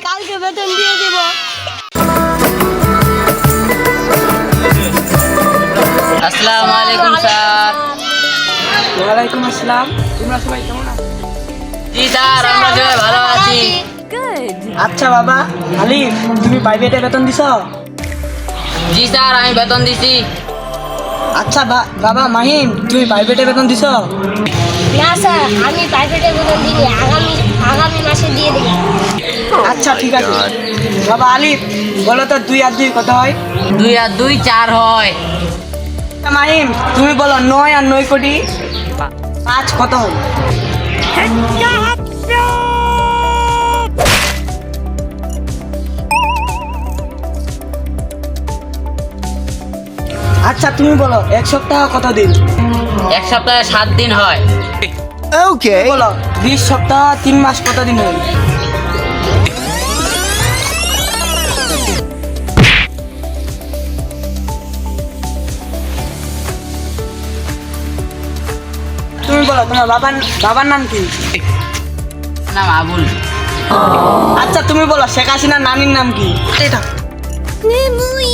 কালকে বেতন দিয়ে দিব। আসসালামু আলাইকুম স্যার। ওয়ালাইকুম আসসালাম। তোমরা সবাই কেমন আছো? জি স্যার, আমরা সবাই ভালো আছি। আচ্ছা বাবা আলিফ, তুমি প্রাইভেটে বেতন দিছো? জি স্যার, আমি বেতন দিছি। আচ্ছা বাবা মাহিম, তুমি প্রাইভেটে বেতন দিছো? না স্যার, আমি প্রাইভেটে বেতন দিইনি, আগামী মাসে দিয়ে দেব। আচ্ছা ঠিক আছে। বাবা আলিফ, বলো তো 2 আর 2 কত হয়? 2 আর 2 4 হয়। আচ্ছা মাহিম, তুমি বলো 9 আর 9 কোটি 5 কত হয়? আচ্ছা তুমি বলো 1 সপ্তাহ কত দিন? 1 সপ্তাহে 7 দিন হয়। ওকে বলো 20 সপ্তাহ 3 মাস কত দিন হয়? তুমি বলো তোমার বাবার নাম কি? নাম আবুল। আচ্ছা তুমি বলো শেখ হাসিনার নানির নাম কি? এটা মুই